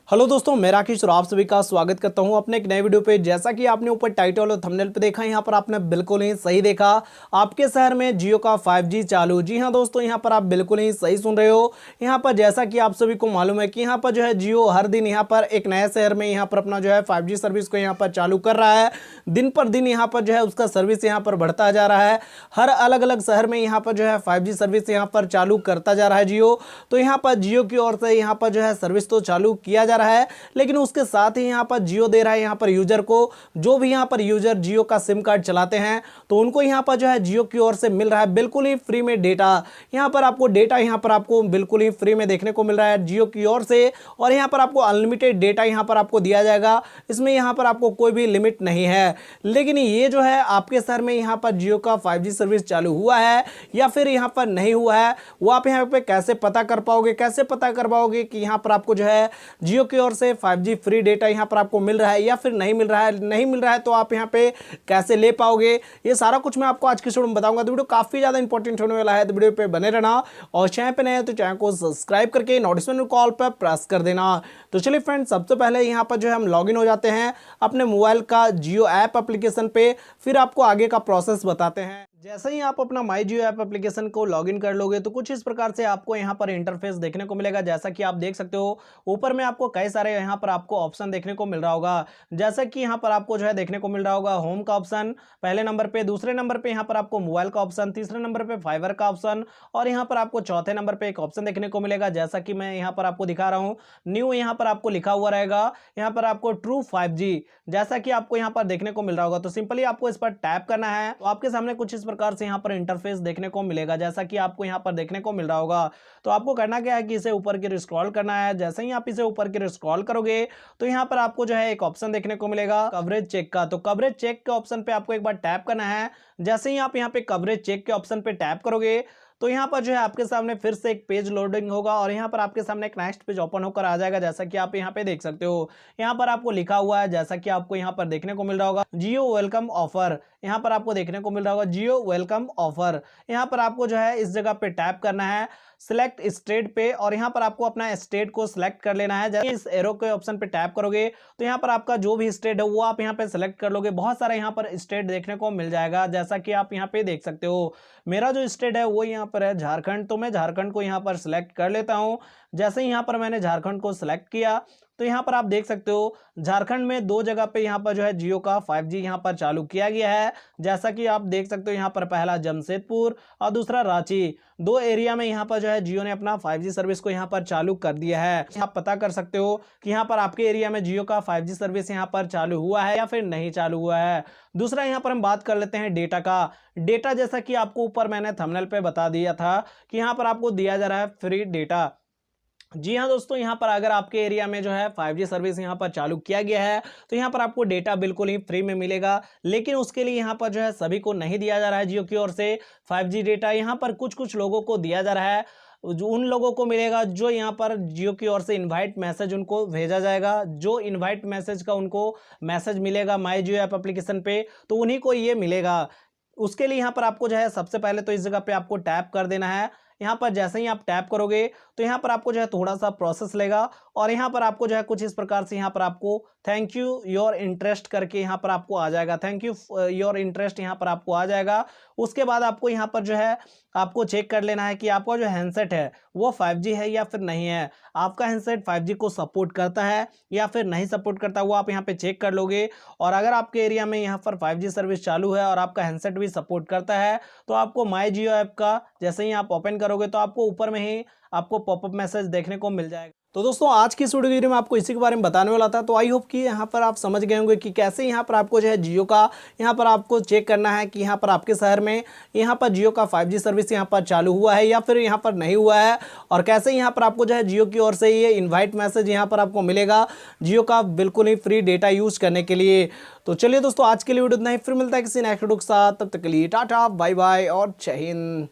Hello दोस्तों, मैं राकेश और आप सभी का स्वागत करता हूं अपने एक नए वीडियो पे। जैसा कि आपने ऊपर टाइटल और थंबनेल पे देखा, यहां पर आपने बिल्कुल ही सही देखा। आपके शहर में जियो का 5G चालू। जी हां दोस्तों, यहां पर आप बिल्कुल ही सही सुन रहे हो। यहां पर जैसा कि आप सभी को मालूम है कि यहां पर जो है जियो हर दिन यहां पर एक नए शहर में यहां पर अपना जो है 5G सर्विस को यहां पर चालू कर रहा है। दिन पर दिन यहां पर जो है उसका सर्विस यहां पर बढ़ता जा रहा है। हर अलग अलग शहर में यहां पर जो है 5G सर्विस यहां पर चालू करता जा रहा है जियो। तो यहां पर जियो की ओर से यहां पर जो है सर्विस तो चालू किया जा रहा है, लेकिन उसके साथ ही यहां पर जियो दे रहा है यहां पर यूजर को। जो भी यहां पर यूजर जियो का सिम कार्ड चलाते हैं तो उनको यहां पर जो है जियो की ओर से मिल रहा है बिल्कुल ही फ्री में डेटा। यहां पर आपको डेटा यहां पर आपको बिल्कुल ही फ्री में देखने को मिल रहा है जियो की ओर से। और यहां पर आपको अनलिमिटेड डेटा यहां पर आपको दिया जाएगा। इसमें यहां पर आपको कोई भी लिमिट नहीं है। लेकिन ये जो है आपके शहर में यहां पर जियो का 5G सर्विस चालू हुआ है या फिर यहां पर नहीं हुआ है, वो आप यहां पे कैसे पता कर पाओगे? कैसे पता कर पाओगे कि यहां पर आपको जो है जियो की ओर से 5G फ्री डेटा यहां पर आपको मिल रहा है या फिर नहीं मिल रहा है? नहीं मिल रहा है तो आप यहां पे कैसे ले पाओगे? ये सारा कुछ मैं आपको आज की वीडियो में बताऊंगा। तो वीडियो काफी ज्यादा इंपॉर्टेंट होने वाला है, तो वीडियो पे बने रहना। और चैनल पे नए हैं तो चैनल को सब्सक्राइब करके नोटिफिकेशन कॉल पर प्रेस कर देना। तो चलिए फ्रेंड्स, सबसे पहले यहां पर जो है हम लॉगिन हो जाते हैं अपने मोबाइल का जियो ऐप एप्लीकेशन पे, फिर आपको आगे का प्रोसेस बताते हैं। जैसे ही आप अपना माई जियो ऐप एप्लीकेशन को लॉगिन कर लोगे तो कुछ इस प्रकार से आपको यहां पर इंटरफेस देखने को मिलेगा। जैसा कि आप देख सकते हो ऊपर में आपको कई सारे यहां पर आपको ऑप्शन देखने को मिल रहा होगा। जैसा कि यहां पर आपको जो है देखने को मिल रहा होगा होम का ऑप्शन पहले नंबर पे, दूसरे नंबर पे यहां पर आपको मोबाइल का ऑप्शन, तीसरे नंबर पे फाइबर का ऑप्शन और यहां पर आपको चौथे नंबर पे एक ऑप्शन देखने को मिलेगा। जैसा कि मैं यहां पर आपको दिखा रहा हूं, न्यू यहां पर आपको लिखा हुआ रहेगा। यहां पर आपको ट्रू 5G जैसा कि आपको यहां पर देखने को मिल रहा होगा। तो सिंपली आपको इस पर टैप करना है तो आपके सामने कुछ इस प्रकार से यहां पर इंटरफेस देखने को मिलेगा। जैसा कि आपको यहां पर देखने को मिल रहा होगा, तो आपको करना क्या है कि इसे ऊपर की स्क्रॉल करना है। जैसे ही आप इसे ऊपर की स्क्रॉल करोगे तो यहां पर आपको जो है एक ऑप्शन देखने को मिलेगा कवरेज चेक का। तो कवरेज चेक के ऑप्शन पे आपको एक बार टैप करना है। जैसे ही आप यहां पे कवरेज चेक के ऑप्शन पे टैप करोगे तो यहां पर जो है आपके सामने फिर से एक पेज लोडिंग होगा और यहां पर आपके सामने एक नेक्स्ट पेज ओपन होकर आ जाएगा। जैसा कि आप यहां पे देख सकते हो, यहां पर आपको लिखा हुआ है, जैसा कि आपको यहां पर देखने को मिल रहा होगा जियो वेलकम ऑफर। यहां पर आपको देखने को मिल रहा होगा जियो वेलकम ऑफर। यहां पर आपको जो है इस जगह पे टैप करना है सिलेक्ट स्टेट पे और यहां पर आपको अपना स्टेट को सिलेक्ट कर लेना है। जैसे इस एरो के ऑप्शन पे टैप करोगे तो यहां पर आपका जो भी स्टेट है वो आप यहां पे सिलेक्ट कर लोगे। बहुत सारा यहां पर स्टेट देखने को मिल जाएगा। जैसा कि आप यहां पे देख सकते हो, मेरा जो स्टेट है वो यहां पर है झारखंड। तो मैं झारखंड को यहां पर सिलेक्ट कर लेता हूं। जैसे ही यहां पर मैंने झारखंड को सिलेक्ट किया तो यहां पर आप देख सकते हो झारखंड में दो जगह पे यहां पर जो है जियो का 5G यहां पर चालू किया गया है। जैसा कि आप देख सकते हो, यहां पर पहला जमशेदपुर और दूसरा रांची, दो एरिया में यहां पर जो है जियो ने अपना 5G सर्विस को यहां पर चालू कर दिया है। आप पता कर सकते हो कि यहां पर आपके एरिया में जियो का 5G सर्विस यहां पर चालू हुआ है या फिर नहीं चालू हुआ है। दूसरा यहां पर हम बात कर लेते हैं डेटा का। डेटा जैसा कि आपको ऊपर मैंने थंबनेल पे बता दिया था कि यहां पर आपको दिया जा रहा है फ्री डेटा। जी हाँ दोस्तों, यहाँ पर अगर आपके एरिया में जो है 5G सर्विस यहाँ पर चालू किया गया है तो यहाँ पर आपको डेटा बिल्कुल ही फ्री में मिलेगा। लेकिन उसके लिए यहाँ पर जो है सभी को नहीं दिया जा रहा है जियो की ओर से 5G डेटा। यहाँ पर कुछ कुछ लोगों को दिया जा रहा है। जो उन लोगों को मिलेगा जो यहाँ पर जियो की ओर से इनवाइट मैसेज उनको भेजा जाएगा। जो इनवाइट मैसेज का उनको मैसेज मिलेगा माई जियो ऐप एप्लीकेशन पे, तो उन्हीं को ये मिलेगा। उसके लिए यहाँ पर आपको जो है सबसे पहले तो इस जगह पे आपको टैप कर देना है। यहाँ पर जैसे ही आप टैप करोगे तो यहाँ पर आपको जो है थोड़ा सा प्रोसेस लेगा और यहाँ पर आपको जो है कुछ इस प्रकार से यहाँ पर आपको थैंक यू योर इंटरेस्ट करके यहाँ पर आपको आ जाएगा। थैंक यू योर इंटरेस्ट यहाँ पर आपको आ जाएगा। उसके बाद आपको यहाँ पर जो है आपको चेक कर लेना है कि आपका जो हैंडसेट है वो 5G है या फिर नहीं है। आपका हैंडसेट 5G को सपोर्ट करता है या फिर नहीं सपोर्ट करता, वो आप यहाँ पे चेक कर लोगे। और अगर आपके एरिया में यहाँ पर 5G सर्विस चालू है और आपका हैंडसेट भी सपोर्ट करता है तो आपको माई जियो ऐप का जैसे ही आप ओपन करोगे तो आपको ऊपर में ही आपको पॉपअप मैसेज देखने को मिल जाएगा। तो दोस्तों, आज की इस वीडियो में आपको इसी के बारे में बताने वाला था। तो आई होप कि यहाँ पर आप समझ गए होंगे कि कैसे यहाँ पर आपको जो है जियो का यहाँ पर आपको चेक करना है कि यहाँ पर आपके शहर में यहाँ पर जियो का 5G सर्विस यहाँ पर चालू हुआ है या फिर यहाँ पर नहीं हुआ है। और कैसे यहाँ पर आपको जो है जियो की ओर से ये इन्वाइट मैसेज यहाँ पर आपको मिलेगा जियो का बिल्कुल ही फ्री डेटा यूज करने के लिए। तो चलिए दोस्तों, आज के लिए वीडियो इतना ही। फिर मिलता है किसी नेक्स्ट वीडियो के साथ। तब तक के लिए टाटा बाय बाय और जय हिंद।